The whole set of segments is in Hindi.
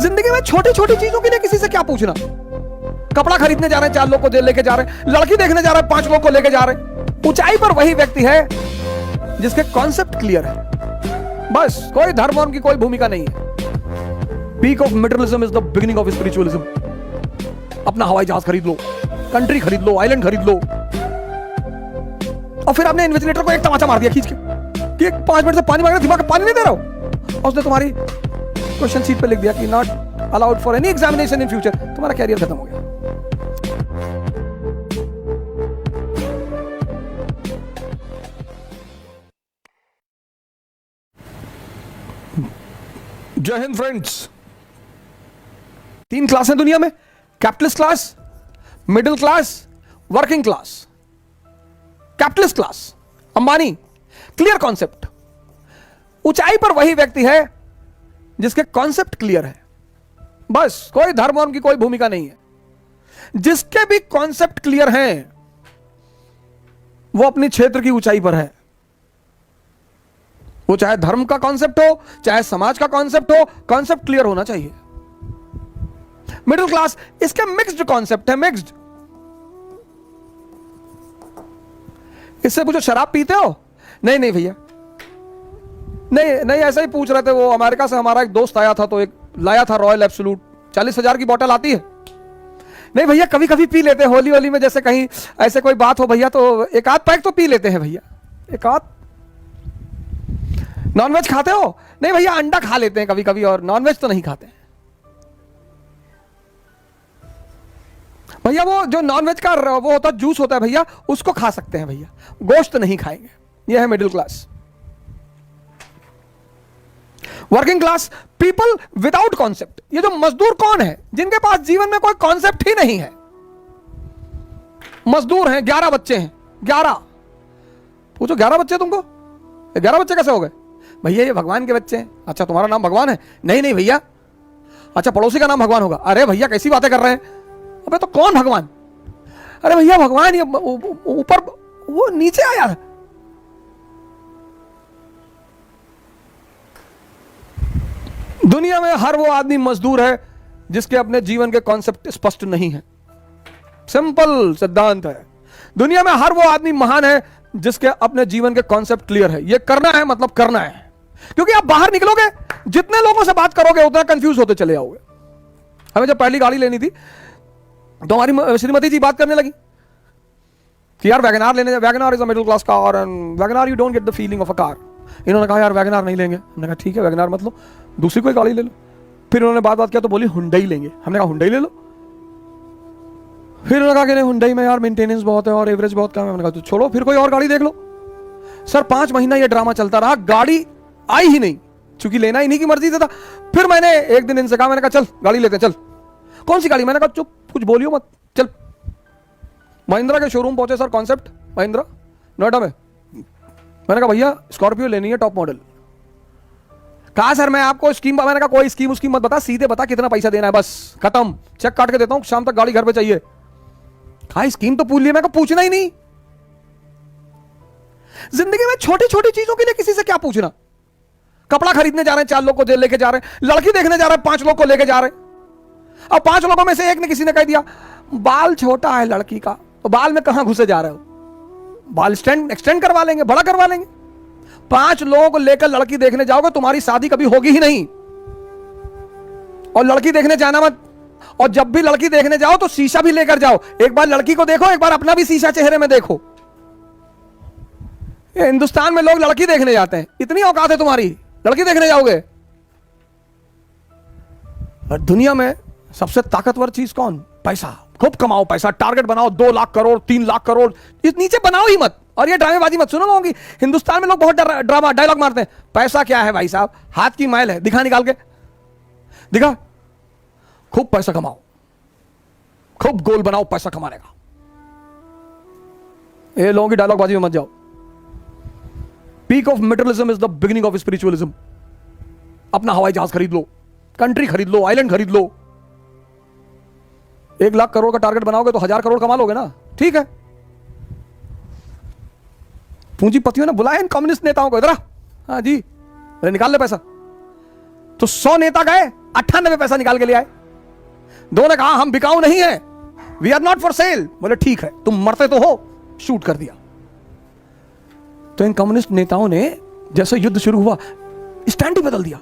जिंदगी में छोटी छोटी चीजों के लिए किसी से क्या पूछना। कपड़ा खरीदने जा रहे हैं 4 लोग को लेके जा रहे हैं, लड़की देखने जा रहे हैं 5 लोग को लेके जा रहे हैं। ऊंचाई पर वही व्यक्ति है जिसके कॉन्सेप्ट क्लियर है, बस कोई धर्म वर्म की कोई भूमिका नहीं है। Peak of materialism is the beginning of spiritualism. अपना हवाई जहाज खरीद लो, कंट्री खरीद लो, आइलैंड खरीद लो, और फिर आपने इन्विजिलेटर को एक तमाचा मार दिया खींच के कि 5 मिनट से पानी मांग रहा, दिमाग पानी नहीं दे रहा हो, और उसने तुम्हारी क्वेश्चन शीट पे लिख दिया कि not allowed for any examination in future. तुम्हारा कैरियर खत्म हो गया। जय हिंद फ्रेंड्स। 3 क्लास हैं दुनिया में, capitalist class, middle class, working class. Capitalist class, Ambani, clear concept. ऊंचाई पर वही व्यक्ति है जिसके कॉन्सेप्ट क्लियर है, बस कोई धर्म वर्म की कोई भूमिका नहीं है। जिसके भी कॉन्सेप्ट क्लियर हैं वो अपनी क्षेत्र की ऊंचाई पर है। वो चाहे धर्म का कॉन्सेप्ट हो, चाहे समाज का कॉन्सेप्ट हो, कॉन्सेप्ट क्लियर होना चाहिए। मिडिल क्लास, इसके मिक्स्ड कॉन्सेप्ट है, मिक्स्ड। इससे पूछो शराब पीते हो? नहीं नहीं भैया, नहीं नहीं, ऐसा ही पूछ रहे थे। वो अमेरिका से हमारा एक दोस्त आया था, तो एक लाया था रॉयल एब्सोल्यूट, 40,000 की बोतल आती है। नहीं भैया, कभी कभी पी लेते हैं, होली होली में जैसे कहीं ऐसे कोई बात हो भैया तो एक आध पैक तो पी लेते हैं भैया, एक आध। नॉनवेज खाते हो? नहीं भैया, अंडा खा लेते हैं कभी कभी, और नॉनवेज तो नहीं खाते हैं भैया। वो जो नॉनवेज का वो होता है, जूस होता है भैया, उसको खा सकते हैं भैया, गोश्त नहीं खाएंगे। ये है middle class. Working class, people without concept. ये जो मजदूर कौन है? जिनके पास जीवन में कोई कॉन्सेप्ट ही नहीं है। मजदूर हैं, 11 बच्चे हैं, 11। पूछो 11 बच्चे तुमको? 11 बच्चे कैसे हो गए? भैया ये भगवान के बच्चे हैं। अच्छा, तुम्हारा नाम भगवान है? नहीं नहीं भैया। अच्छा, पड़ोसी का नाम भगवान होगा? अरे भैया कैसी बातें कर रहे हैं, अबे तो कौन भगवान? अरे भैया भगवान ये ऊपर, वो नीचे आया है। दुनिया में हर वो आदमी मजदूर है जिसके अपने जीवन के कॉन्सेप्ट स्पष्ट नहीं है। सिंपल सिद्धांत है। दुनिया में हर वो आदमी महान है जिसके अपने जीवन के कॉन्सेप्ट क्लियर है। ये करना है मतलब करना है, क्योंकि आप बाहर निकलोगे, जितने लोगों से बात करोगे उतना कंफ्यूज होते चले जाओगे। हमें जब पहली गाड़ी लेनी थी तो हमारी श्रीमती जी बात करने लगी कि यार वैगनार लेने, WagonR is a middle class car and WagonR you don't get the feeling of a car. इन्होंने कहा यार वैगनार नहीं लेंगे। हमने कहा ठीक है वैगनार मत लो, दूसरी कोई गाड़ी ले लो। फिर उन्होंने बात किया तो बोली हुंडई लेंगे। हमने कहा हुंडई ले लो। फिर उन्होंने कहा कि नहीं हुंडई में यार मेंटेनेंस बहुत है और एवरेज बहुत कम है। हमने कहा तो छोड़ो, फिर कोई और गाड़ी देख लो। सर 5 महीना ये ड्रामा चलता रहा, गाड़ी आई ही नहीं, चूंकि लेना इन्हीं की मर्जी से था। फिर मैंने एक दिन इनसे कहा, मैंने कहा चल गाड़ी लेते हैं, चल। कौन सी गाड़ी? मैंने कहा चुप, कुछ बोलियो मत, चल। महिंद्रा के शोरूम पहुंचे सर, कॉन्सेप्ट महिंद्रा नोएडा में। मैंने कहा भैया स्कॉर्पियो लेनी है टॉप मॉडल। कहा सर मैं आपको स्कीम, मैंने कहा कोई स्कीम उसकी मत बता, सीधे बता कितना पैसा देना है, बस खत्म, चेक काट के देता हूं, शाम तक गाड़ी घर पे चाहिए। कहा स्कीम तो पूछ लिया। मैं कहा पूछना ही नहीं। जिंदगी में छोटी छोटी चीजों के लिए किसी से क्या पूछना। कपड़ा खरीदने जा रहे हैं 4 लोग को लेके जा रहे हैं, लड़की देखने जा रहे हैं 5 लोग को लेके जा रहे हैं, और 5 लोगों में से एक ने किसी ने कह दिया बाल छोटा है लड़की का, तो बाल में कहां घुसे जा रहे हो, बाल एक्सटेंड करवा लेंगे, बड़ा करवा लेंगे। 5 लोगों को लेकर लड़की देखने जाओगे, तुम्हारी शादी कभी होगी ही नहीं। और लड़की देखने जाना मत, और जब भी लड़की देखने जाओ तो शीशा भी लेकर जाओ। एक बार लड़की को देखो, एक बार अपना भी शीशा चेहरे में देखो। हिंदुस्तान में लोग लड़की देखने जाते हैं, इतनी औकात है तुम्हारी, लड़की देखने जाओगे। और दुनिया में सबसे ताकतवर चीज कौन? पैसा। खूब कमाओ पैसा, टारगेट बनाओ 2 लाख करोड़ 3 लाख करोड़, इस नीचे बनाओ ही मत। और ये ड्रामेबाजी मत सुनो लोगों की। हिंदुस्तान में लोग बहुत ड्रामा डायलॉग मारते हैं। पैसा क्या है भाई साहब, हाथ की मैल है, दिखा निकाल के दिखा। खूब पैसा कमाओ, खूब गोल बनाओ पैसा कमाने का। ये लोगों की डायलॉग बाजी में मत जाओ। Peak of materialism is the beginning of spiritualism. अपना हवाई जहाज खरीद लो, कंट्री खरीद लो, आइलैंड खरीद लो। 1 लाख करोड़ का टारगेट बनाओगे तो 1000 करोड़ कमा लोगे ना, ठीक है। पूंजीपतियों ने बुलाया इन कम्युनिस्ट नेताओं को, इधर हाँ जी, अरे निकाल ले पैसा। तो 100 नेता गए, 98 पैसा निकाल के ले आए। दो ने कहा हम बिकाऊ नहीं है, we are not for sale. बोले ठीक है, तुम मरते तो हो, शूट कर दिया। तो इन कम्युनिस्ट नेताओं ने जैसे युद्ध शुरू हुआ स्टैंड ही बदल दिया।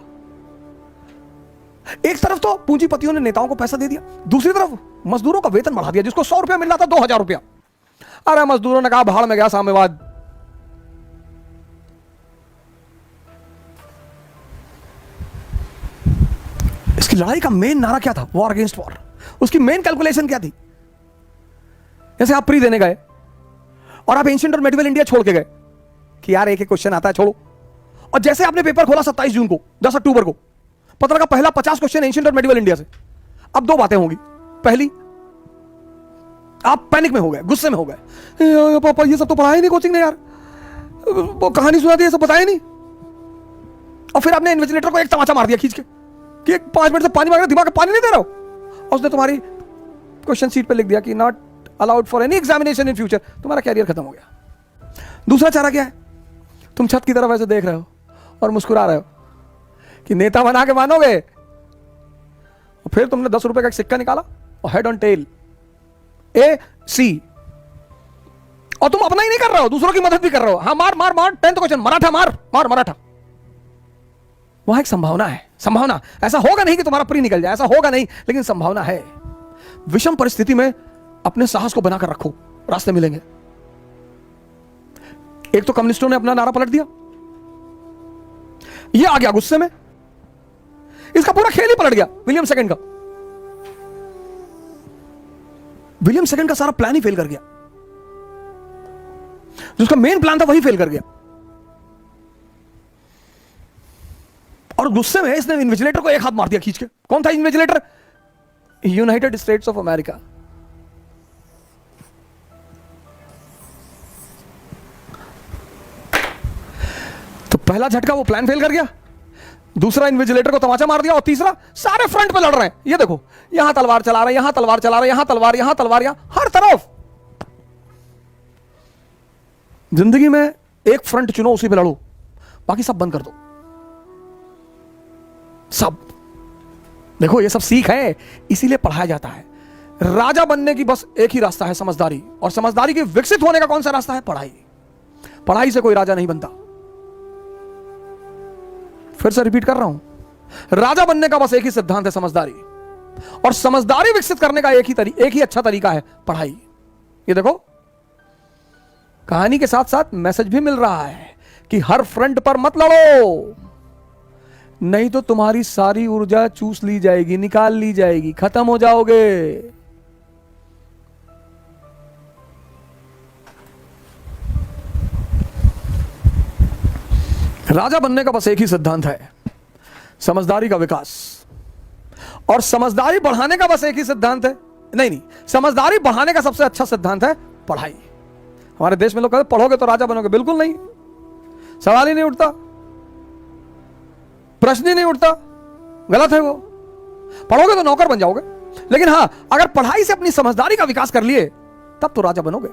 एक तरफ तो पूंजीपतियों ने नेताओं को पैसा दे दिया, दूसरी तरफ मजदूरों का वेतन बढ़ा दिया। जिसको 100 रुपया मिल रहा था 2000 रुपया। अरे मजदूरों ने कहा भाड़ में गया साम्यवाद। इसकी लड़ाई का मेन नारा क्या था? War against war. उसकी मेन कैलकुलेशन क्या थी? जैसे आप प्री देने गए और आप एंशिएंट और मेडिवल इंडिया छोड़ के गए कि यार एक एक क्वेश्चन आता है, छोड़ो। और जैसे आपने पेपर खोला 27 जून को, 10 अक्टूबर को, पता लगा पहला 50 क्वेश्चन एंशिएंट और मेडिवल इंडिया से। अब दो बातें होंगी। पहली, आप पैनिक में हो गए, गुस्से में हो गए, पापा ये सब तो पढ़ाया नहीं कोचिंग ने यार, वो कहानी सुना दी, ये सब बताया नहीं। और फिर आपने इन्विजिलेटर को एक तमाचा मार दिया खींच के कि 5 मिनट से पानी मांग रहे, दिमाग में पानी नहीं दे रहा हो। और उसने तुम्हारी क्वेश्चन शीट पे लिख दिया कि not allowed for any examination in future. तुम्हारा कैरियर खत्म हो गया। दूसरा चारा क्या है? तुम छत की तरफ ऐसे देख रहे हो और मुस्कुरा रहे हो कि नेता बना के मानोगे। और फिर तुमने 10 रुपए का एक सिक्का निकाला और हेड ऑन टेल AC, और तुम अपना ही नहीं कर रहे हो, दूसरों की मदद भी कर रहे हो। हाँ मार मार मार, 10th क्वेश्चन मराठा मार मार मराठा। वहां एक संभावना है, संभावना। ऐसा होगा नहीं कि तुम्हारा प्री निकल जाए, ऐसा होगा नहीं, लेकिन संभावना है। विषम परिस्थिति में अपने साहस को बनाकर रखो, रास्ते मिलेंगे। एक तो कम्युनिस्टों ने अपना नारा पलट दिया, ये आ गया गुस्से में, इसका पूरा खेल ही पलट गया। विलियम सेकंड का सारा प्लान ही फेल कर गया। जिसका मेन प्लान था वही फेल कर गया। और गुस्से में इसने इन्विजिलेटर को एक हाथ मार दिया खींच के। कौन था invigilator? United states of America. तो पहला झटका वो प्लान फेल कर गया, दूसरा इन्विजिलेटर को तमाचा मार दिया, और तीसरा सारे फ्रंट पे लड़ रहे हैं। ये देखो, यहां तलवार चला रहे, यहां तलवार चला रहे, यहां तलवार, यहां तलवार, यहां हर तरफ। जिंदगी में एक फ्रंट चुनो, उसी पे लड़ो, बाकी सब बंद कर दो। सब देखो, ये सब सीख है, इसीलिए पढ़ाया जाता है। राजा बनने की बस एक ही रास्ता है, समझदारी। और समझदारी के विकसित होने का कौन सा रास्ता है? पढ़ाई। पढ़ाई से कोई राजा नहीं बनता। फिर से रिपीट कर रहा हूं, राजा बनने का बस एक ही सिद्धांत है, समझदारी। और समझदारी विकसित करने का एक ही अच्छा तरीका है, पढ़ाई। ये देखो, कहानी के साथ साथ मैसेज भी मिल रहा है कि हर फ्रंट पर मत लड़ो, नहीं तो तुम्हारी सारी ऊर्जा चूस ली जाएगी, निकाल ली जाएगी, खत्म हो जाओगे। राजा बनने का बस एक ही सिद्धांत है, समझदारी का विकास। और समझदारी बढ़ाने का बस एक ही सिद्धांत है, नहीं, समझदारी बढ़ाने का सबसे अच्छा सिद्धांत है पढ़ाई। हमारे देश में लोग कहते पढ़ोगे तो राजा बनोगे। बिल्कुल नहीं, सवाल ही नहीं उठता, प्रश्न ही नहीं उठता, गलत है वो। पढ़ोगे तो नौकर बन जाओगे, लेकिन हां, अगर पढ़ाई से अपनी समझदारी का विकास कर लिए तब तो राजा बनोगे।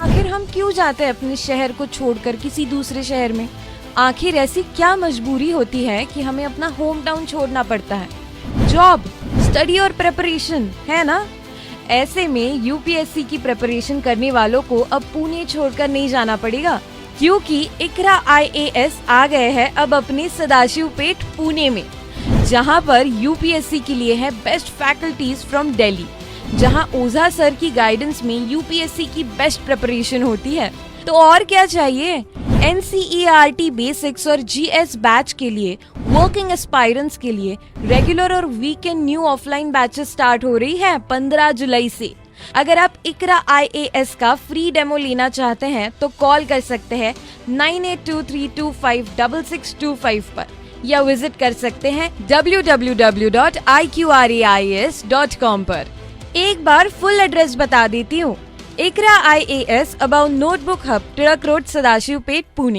आखिर हम क्यों जाते हैं अपने शहर को छोड़कर किसी दूसरे शहर में? आखिर ऐसी क्या मजबूरी होती है कि हमें अपना होम टाउन छोड़ना पड़ता है? जॉब, स्टडी और प्रिपरेशन, है ना? ऐसे में यूपीएससी की प्रिपरेशन करने वालों को अब पुणे छोड़कर नहीं जाना पड़ेगा, क्योंकि इकरा IAS आ गए हैं अब अपने सदाशिवपेट पुणे में, जहां पर यूपीएससी के लिए है बेस्ट फैकल्टीज फ्रॉम दिल्ली, जहां ओझा सर की गाइडेंस में यूपीएससी की बेस्ट प्रिपरेशन होती है। तो और क्या चाहिए? NCERT बेसिक्स और GS बैच के लिए, वर्किंग एस्पायरेंट्स के लिए रेगुलर और weekend new offline batches start हो रही है 15 जुलाई से। अगर आप इकरा IAS का फ्री डेमो लेना चाहते हैं तो कॉल कर सकते हैं 9823256625 पर, या विजिट कर सकते हैं www.iqrais.com पर। एक बार फुल एड्रेस बता देती हूँ। इकरा IAS about notebook hub, Tilak road, Sadashivpet, Pune.